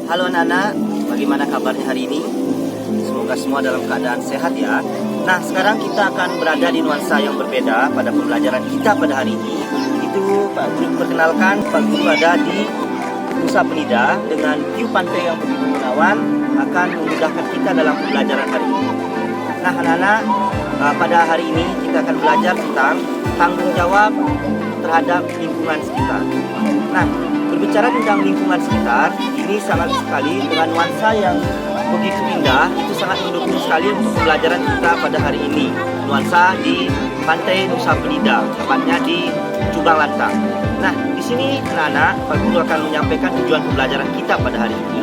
Halo anak-anak, bagaimana kabarnya hari ini? Semoga semua dalam keadaan sehat ya. Nah, sekarang kita akan berada di nuansa yang berbeda pada pembelajaran kita pada hari ini. Itu Pak Guru perkenalkan, Pak Guru ada di Nusa Penida dengan view pantai yang begitu menawan akan memudahkan kita dalam pembelajaran hari ini. Nah anak-anak, pada hari ini kita akan belajar tentang tanggung jawab terhadap lingkungan sekitar. Nah, berbicara tentang lingkungan sekitar, ini sangat sekali dengan nuansa yang begitu indah, itu sangat mendukung sekali untuk pembelajaran kita pada hari ini. Nuansa di Pantai Nusa Penida, tepatnya di Jubang Lantang. Nah, di sini anak-anak, Pak Guru akan menyampaikan tujuan pembelajaran kita pada hari ini,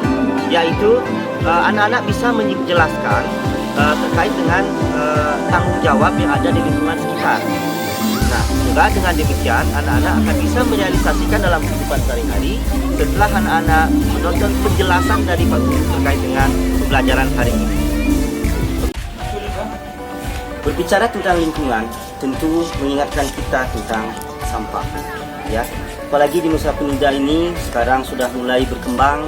yaitu anak-anak bisa menjelaskan terkait dengan tanggung jawab yang ada di lingkungan sekitar. Nah, semoga dengan demikian anak-anak akan bisa merealisasikan dalam kehidupan sehari-hari setelah anak-anak menonton penjelasan dari Pak Guru terkait dengan pembelajaran hari ini. Berbicara tentang lingkungan, tentu mengingatkan kita tentang sampah, ya. Apalagi di Nusa Penida ini sekarang sudah mulai berkembang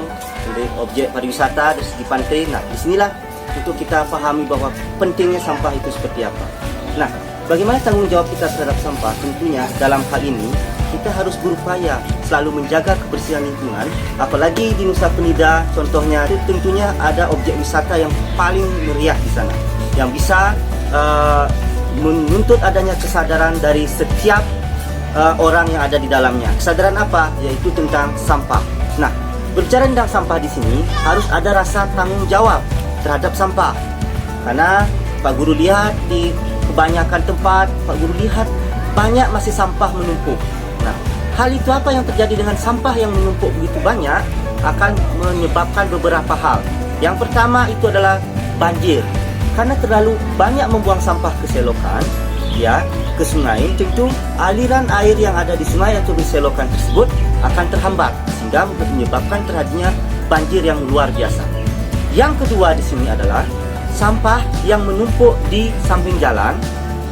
menjadi objek pariwisata dari segi pantai. Nah, disinilah untuk kita pahami bahwa pentingnya sampah itu seperti apa. Nah, bagaimana tanggung jawab kita terhadap sampah? Tentunya dalam hal ini kita harus berupaya selalu menjaga kebersihan lingkungan. Apalagi di Nusa Penida contohnya, tentunya ada objek wisata yang paling meriah di sana, yang bisa menuntut adanya kesadaran dari setiap orang yang ada di dalamnya. Kesadaran apa? Yaitu tentang sampah. Nah, berbicara tentang sampah di sini harus ada rasa tanggung jawab terhadap sampah. Karena Pak Guru lihat di kebanyakan tempat, Pak Guru lihat banyak masih sampah menumpuk. Nah, hal itu apa yang terjadi dengan sampah yang menumpuk begitu banyak akan menyebabkan beberapa hal. Yang pertama itu adalah banjir. Karena terlalu banyak membuang sampah ke selokan, ya, ke sungai, tentu aliran air yang ada di sungai atau di selokan tersebut akan terhambat sehingga menyebabkan terjadinya banjir yang luar biasa. Yang kedua di sini adalah sampah yang menumpuk di samping jalan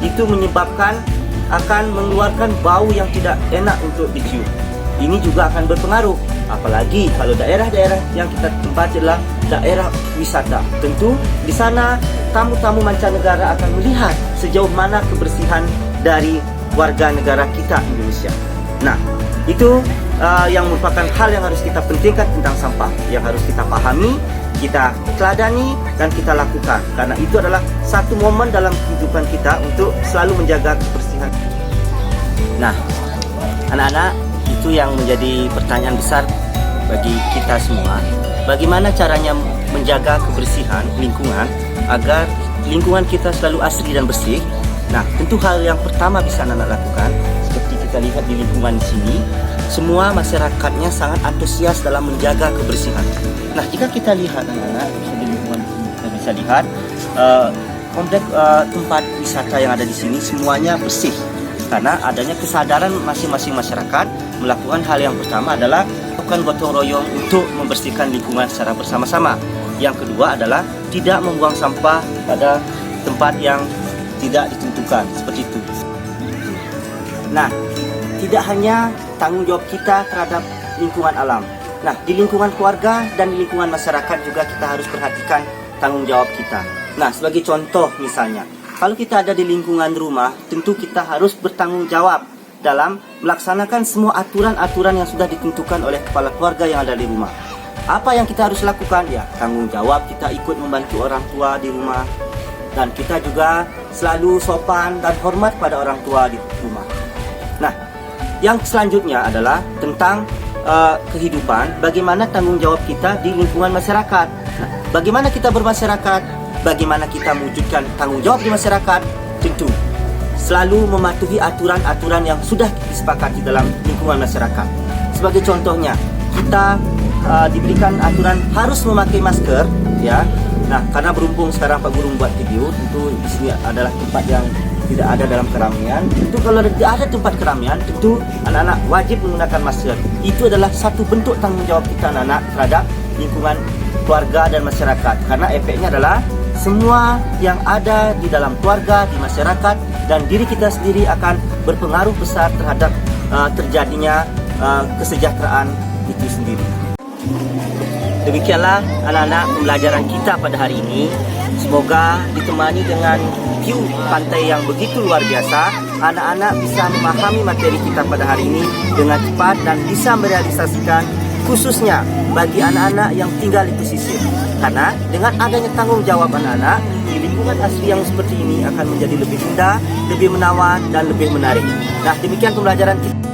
itu menyebabkan akan mengeluarkan bau yang tidak enak untuk dicium. Ini juga akan berpengaruh, apalagi kalau daerah-daerah yang kita tempati adalah daerah wisata. Tentu di sana tamu-tamu mancanegara akan melihat sejauh mana kebersihan dari warga negara kita Indonesia. Nah, itu yang merupakan hal yang harus kita pentingkan tentang sampah, yang harus kita pahami, kita teladani, dan kita lakukan. Karena itu adalah satu momen dalam kehidupan kita untuk selalu menjaga kebersihan. Nah, anak-anak, itu yang menjadi pertanyaan besar bagi kita semua. Bagaimana caranya menjaga kebersihan lingkungan agar lingkungan kita selalu asri dan bersih? Nah, tentu hal yang pertama bisa anak-anak lakukan, seperti kita lihat di lingkungan di sini, semua masyarakatnya sangat antusias dalam menjaga kebersihan. Nah, jika kita lihat anak-anak di lingkungan ini, kita bisa lihat kompleks tempat wisata yang ada di sini semuanya bersih. Karena adanya kesadaran masing-masing masyarakat melakukan hal yang pertama adalah melakukan gotong royong untuk membersihkan lingkungan secara bersama-sama. Yang kedua adalah tidak membuang sampah pada tempat yang tidak ditentukan, seperti itu. Nah, tidak hanya tanggung jawab kita terhadap lingkungan alam. Nah, di lingkungan keluarga dan di lingkungan masyarakat juga kita harus perhatikan tanggung jawab kita. Nah, sebagai contoh misalnya, kalau kita ada di lingkungan rumah, tentu kita harus bertanggung jawab dalam melaksanakan semua aturan-aturan yang sudah ditentukan oleh kepala keluarga yang ada di rumah. Apa yang kita harus lakukan? Ya, tanggung jawab kita ikut membantu orang tua di rumah. Dan kita juga selalu sopan dan hormat pada orang tua di rumah. Nah, yang selanjutnya adalah tentang kehidupan, bagaimana tanggung jawab kita di lingkungan masyarakat. Nah, bagaimana kita bermasyarakat? Bagaimana kita mewujudkan tanggung jawab di masyarakat? Tentu selalu mematuhi aturan-aturan yang sudah disepakati dalam lingkungan masyarakat. Sebagai contohnya, kita diberikan aturan harus memakai masker, ya. Nah, karena berhubung sekarang Pak Guru membuat video, tentu di sini adalah tempat yang tidak ada dalam keramaian. Tentu kalau tidak ada tempat keramaian, tentu anak-anak wajib menggunakan masker. Itu adalah satu bentuk tanggung jawab kita anak-anak terhadap lingkungan keluarga dan masyarakat. Karena efeknya adalah semua yang ada di dalam keluarga, di masyarakat, dan diri kita sendiri akan berpengaruh besar terhadap terjadinya kesejahteraan itu sendiri. demikianlah anak-anak pembelajaran kita pada hari ini. Semoga ditemani dengan view pantai yang begitu luar biasa, anak-anak bisa memahami materi kita pada hari ini dengan cepat dan bisa merealisasikan, khususnya bagi anak-anak yang tinggal di pesisir. Karena dengan adanya tanggung jawab anak-anak, di lingkungan asli yang seperti ini akan menjadi lebih indah, lebih menawan, dan lebih menarik. Nah, demikian pembelajaran kita.